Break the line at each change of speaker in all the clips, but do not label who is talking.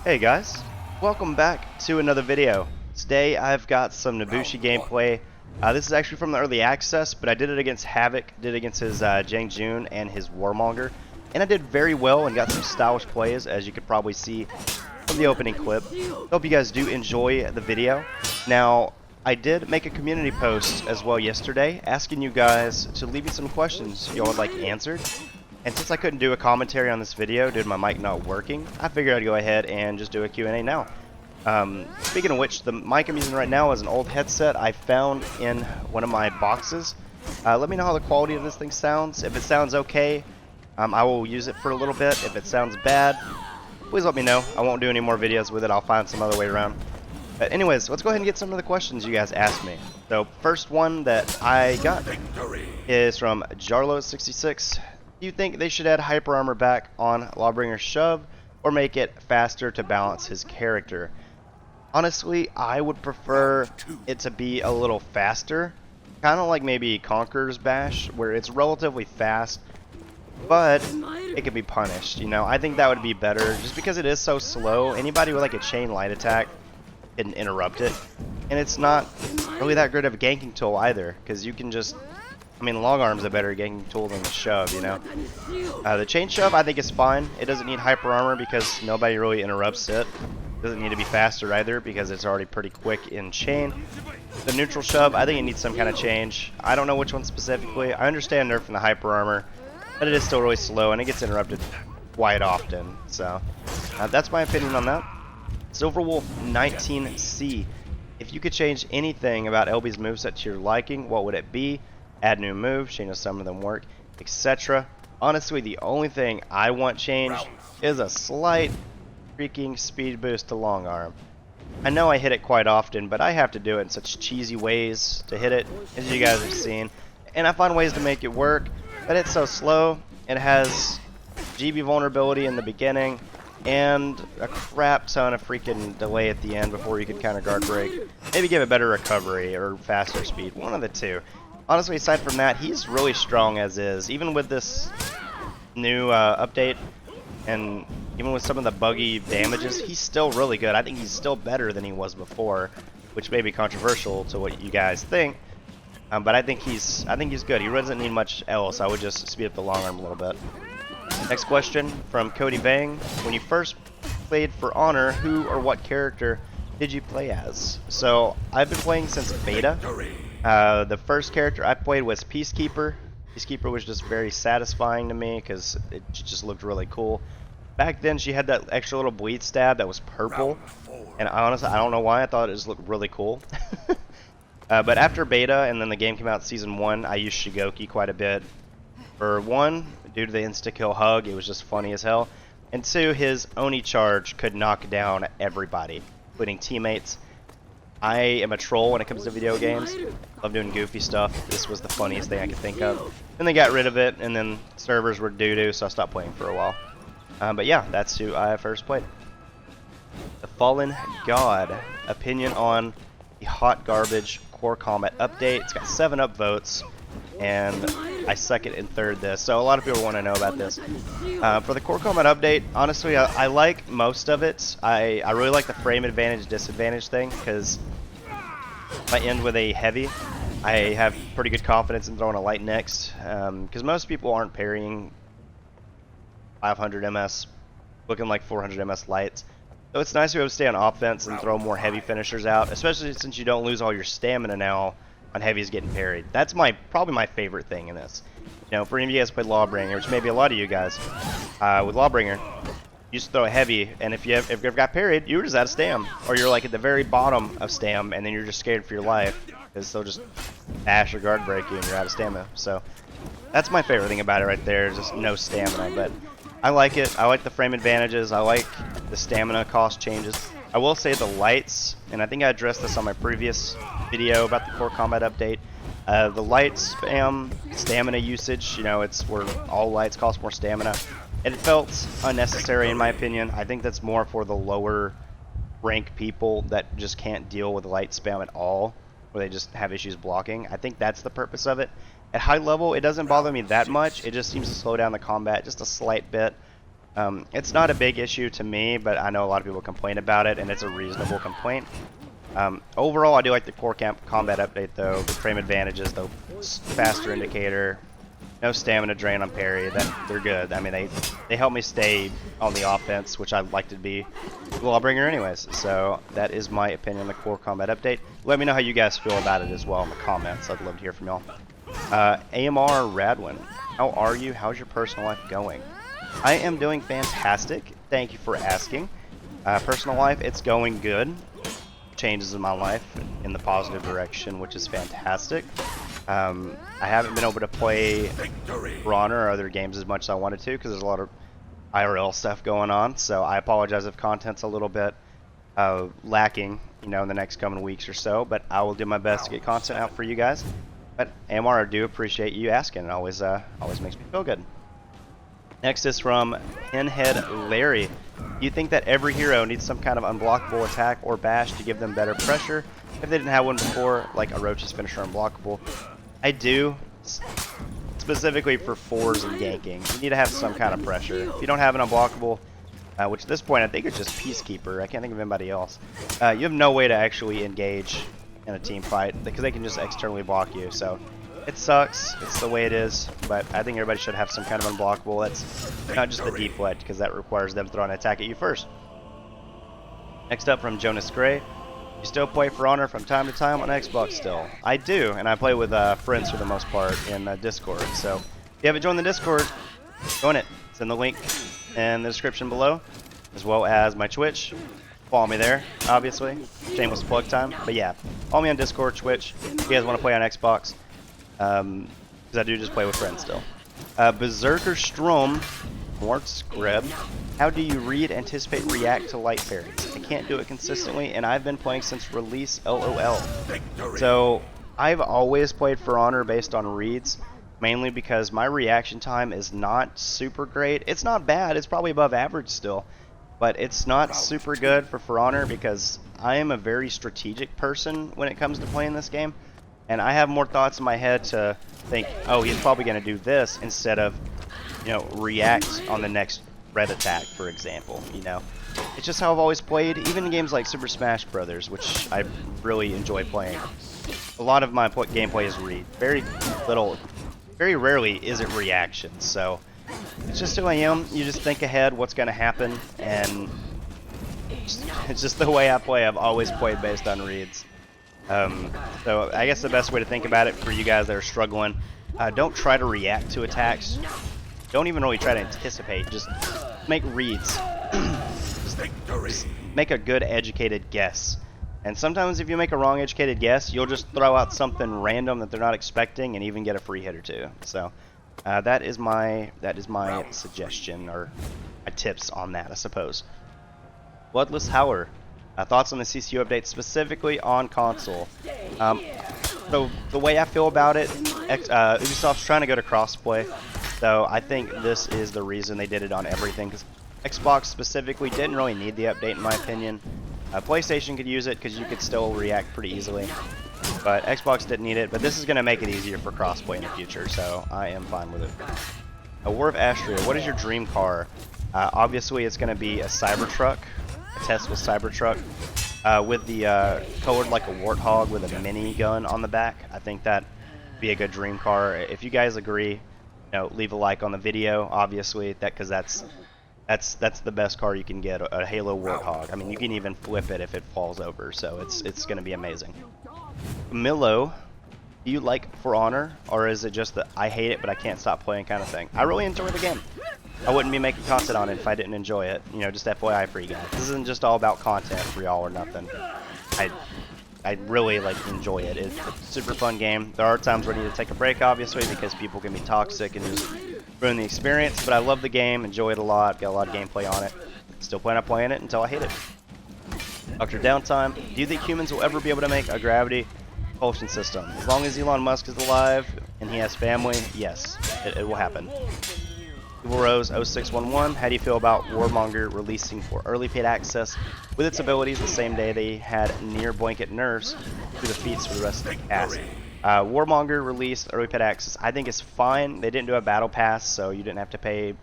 Hey guys, welcome back to another video. Today I've got some Nobushi gameplay. This is actually from the early access, but I did it against Havoc, did it against his Jun and his Warmonger, and I did very well and got some stylish plays, as you could probably see from the opening clip. Hope you guys do enjoy the video. Now, I did make a community post as well yesterday, asking you guys to leave me some questions y'all would like answered. And since I couldn't do a commentary on this video due to my mic not working, I figured I'd go ahead and just do a Q&A now. Speaking of which, the mic I'm using right now is an old headset I found in one of my boxes. Let me know how the quality of this thing sounds. If it sounds okay, I will use it for a little bit. If it sounds bad, please let me know. I won't do any more videos with it. I'll find some other way around. But anyways, let's go ahead and get some of the questions you guys asked me. So first one that I got is from Jarlo66. Do you think they should add hyper armor back on Lawbringer's shove, or make it faster to balance his character? Honestly, I would prefer it to be a little faster, kind of like maybe Conqueror's Bash, where it's relatively fast, but it can be punished. You know, I think that would be better, just because it is so slow. Anybody with like a chain light attack can interrupt it, and it's not really that good of a ganking tool either, because you can just, I mean, long arm's a better ganking tool than the shove, you know. The chain shove I think is fine. It doesn't need hyper armor because nobody really interrupts it. Doesn't need to be faster either because it's already pretty quick in chain. The neutral shove, I think it needs some kind of change. I don't know which one specifically. I understand nerfing the hyper armor, but it is still really slow and it gets interrupted quite often. So that's my opinion on that. Silverwolf 19C. If you could change anything about LB's moveset to your liking, what would it be? Add new moves, she knows some of them work, etc. Honestly, the only thing I want changed is a slight freaking speed boost to long arm. I know I hit it quite often, but I have to do it in such cheesy ways to hit it, as you guys have seen. And I find ways to make it work, but it's so slow. It has GB vulnerability in the beginning, and a crap ton of freaking delay at the end before you can counter guard break. Maybe give it better recovery or faster speed, one of the two. Honestly, aside from that, he's really strong as is. Even with this new update, and even with some of the buggy damages, he's still really good. I think he's still better than he was before, which may be controversial to what you guys think. But I think he's good. He doesn't need much else. I would just speed up the long arm a little bit. Next question from Cody Bang. When you first played For Honor, who or what character did you play as? So I've been playing since beta. The first character I played was Peacekeeper. Peacekeeper was just very satisfying to me because it just looked really cool. Back then she had that extra little bleed stab that was purple, and honestly I don't know why, I thought it just looked really cool. But after beta and then the game came out season 1, I used Shigoki quite a bit. For one, due to the insta-kill hug, it was just funny as hell. And two, his Oni charge could knock down everybody, including teammates. I am a troll when it comes to video games. Love doing goofy stuff. This was the funniest thing I could think of. Then they got rid of it, and then servers were doo-doo, so I stopped playing for a while. But yeah, that's who I first played. The Fallen God. Opinion on the Hot Garbage Core Combat update. It's got 7 upvotes, and I second and third this, so a lot of people want to know about this. For the Core Combat update, honestly, I like most of it. I really like the frame advantage disadvantage thing, because if I end with a heavy, I have pretty good confidence in throwing a light next, because most people aren't parrying 500 MS, looking like 400 MS lights. So it's nice to be able to stay on offense and throw more heavy finishers out, especially since you don't lose all your stamina now on heavies getting parried. That's probably my favorite thing in this. You know, for any of you guys played Lawbringer, which may be a lot of you guys, with Lawbringer, you just throw a heavy, and if you've got parried, you're just out of stam, or you're like at the very bottom of stam, and then you're just scared for your life because they'll just bash or guard break you, and you're out of stamina. So that's my favorite thing about it right there, just no stamina. But I like it. I like the frame advantages. I like the stamina cost changes. I will say the lights, and I think I addressed this on my previous video about the Core Combat update. The light spam stamina usage, you know, it's where all lights cost more stamina. It felt unnecessary in my opinion. I think that's more for the lower rank people that just can't deal with light spam at all. where they just have issues blocking. I think that's the purpose of it. At high level, it doesn't bother me that much. It just seems to slow down the combat just a slight bit. It's not a big issue to me, but I know a lot of people complain about it, and it's a reasonable complaint. Overall, I do like the core combat update, though. The frame advantages, the faster indicator, no stamina drain on parry. They're good. I mean, they help me stay on the offense, which I'd like to be Lawbringer anyways. So that is my opinion on the core combat update. Let me know how you guys feel about it as well in the comments. I'd love to hear from y'all. AMR Radwin, how are you? How's your personal life going? I am doing fantastic. Thank you for asking. Personal life, it's going good. Changes in my life in the positive direction, which is fantastic. I haven't been able to play For Honor or other games as much as I wanted to because there's a lot of IRL stuff going on. So I apologize if content's a little bit lacking, in the next coming weeks or so. But I will do my best to get content out for you guys. But AMR, I do appreciate you asking. It always makes me feel good. Next is from Pinhead Larry. Do you think that every hero needs some kind of unblockable attack or bash to give them better pressure if they didn't have one before, like a Roach's finisher unblockable? I do, specifically for fours and ganking. You need to have some kind of pressure. If you don't have an unblockable, which at this point I think it's just Peacekeeper, I can't think of anybody else, you have no way to actually engage in a team fight because they can just externally block you. So it sucks, it's the way it is, but I think everybody should have some kind of unblockable. That's not just the deflect, because that requires them to throw an attack at you first. Next up from Jonas Gray. You still play For Honor from time to time on Xbox still? I do, and I play with friends for the most part in Discord. So if you haven't joined the Discord, join it. It's in the link in the description below, as well as my Twitch. Follow me there, obviously. Shameless plug time. But yeah, follow me on Discord, Twitch, if you guys want to play on Xbox. Because I do just play with friends still. Berserker Strom, Mortsgreb, how do you read, anticipate, react to light fairies? I can't do it consistently, and I've been playing since release, LOL. So, I've always played For Honor based on reads, mainly because my reaction time is not super great. It's not bad, it's probably above average still, but it's not super good for Honor because I am a very strategic person when it comes to playing this game. And I have more thoughts in my head to think, oh, he's probably going to do this instead of, react on the next red attack, for example. It's just how I've always played, even in games like Super Smash Brothers, which I really enjoy playing. A lot of my gameplay is read. Very rarely is it reaction. So it's just who I am. You just think ahead what's going to happen, and it's just the way I play. I've always played based on reads. So I guess the best way to think about it for you guys that are struggling, don't try to react to attacks. Don't even really try to anticipate. Just make reads. just make a good educated guess. And sometimes if you make a wrong educated guess, you'll just throw out something random that they're not expecting and even get a free hit or two. So that is my suggestion, or my tips on that, I suppose. Bloodless Howler. Thoughts on the CCU update specifically on console. So the way I feel about it, Ubisoft's trying to go to crossplay. So I think this is the reason they did it on everything. Because Xbox specifically didn't really need the update in my opinion. PlayStation could use it because you could still react pretty easily. But Xbox didn't need it. But this is going to make it easier for crossplay in the future. So I am fine with it. A War of Astria. What is your dream car? Obviously it's going to be a Cybertruck. A Tesla Cybertruck with the colored like a Warthog with a mini gun on the back. I think that'd be a good dream car. If you guys agree, leave a like on the video. Obviously, because that's the best car you can get, a Halo Warthog. I mean, you can even flip it if it falls over, so it's going to be amazing. Milo, do you like For Honor, or is it just that I hate it but I can't stop playing kind of thing? I really enjoy the game. I wouldn't be making content on it if I didn't enjoy it. Just FYI for you guys. This isn't just all about content for y'all or nothing. I really enjoy it. It's a super fun game. There are times where I need to take a break, obviously, because people can be toxic and just ruin the experience. But I love the game, enjoy it a lot, got a lot of gameplay on it. Still plan on playing it until I hate it. Dr. Downtime, do you think humans will ever be able to make a gravity propulsion system? As long as Elon Musk is alive and he has family, yes, it will happen. Evil Rose 0611, how do you feel about Warmonger releasing for early paid access with its abilities the same day they had near blanket nerfs to the feats for the rest of the cast? Warmonger released early paid access. I think it's fine. They didn't do a battle pass, so you didn't have to pay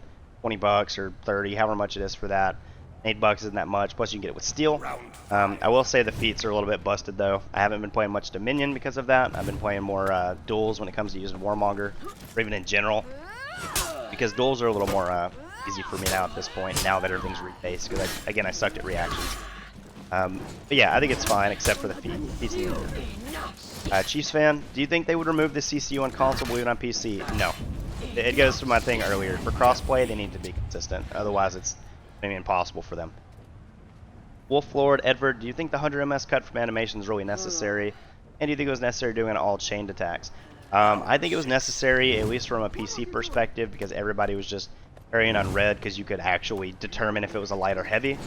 20 bucks or 30, however much it is for that. 8 bucks isn't that much, plus you can get it with steel. I will say the feats are a little bit busted though. I haven't been playing much Dominion because of that. I've been playing more duels when it comes to using Warmonger, or even in general, because duels are a little more easy for me now at this point, now that everything's rebased, because again I sucked at reactions. But yeah, I think it's fine except for the feats. Chiefs fan, do you think they would remove the CCU on console but leave it on PC? No. It goes to my thing earlier. For crossplay, they need to be consistent. Otherwise, it's maybe impossible for them. Wolf Lord Edward, do you think the 100 MS cut from animation is really necessary? And do you think it was necessary doing all chained attacks? I think it was necessary, at least from a PC perspective, because everybody was just carrying on red because you could actually determine if it was a light or heavy.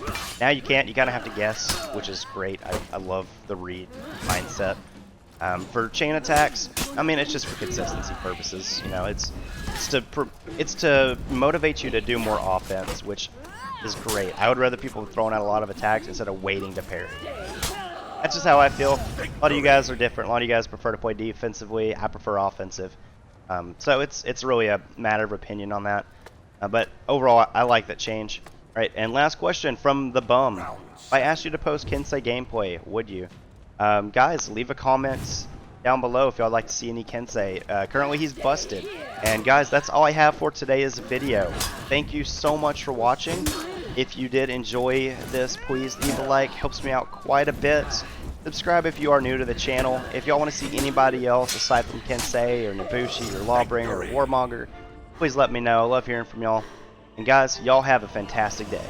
Now you can't. You kind of have to guess, which is great. I love the read mindset. For chain attacks, I mean, it's just for consistency purposes. You know, it's to motivate you to do more offense, which is great. I would rather people throwing out a lot of attacks instead of waiting to parry. That's just how I feel. A lot of you guys are different. A lot of you guys prefer to play defensively. I prefer offensive. So it's really a matter of opinion on that. But overall, I like that change. All right, and last question from the bum. If I asked you to post Kensei gameplay, would you? Guys, leave a comment down below if y'all like to see any Kensei. Currently, he's busted. And guys, that's all I have for today's video. Thank you so much for watching. If you did enjoy this, please leave a like. Helps me out quite a bit. Subscribe if you are new to the channel. If y'all want to see anybody else aside from Kensei or Nobushi or Lawbringer or Warmonger, please let me know. I love hearing from y'all. And guys, y'all have a fantastic day.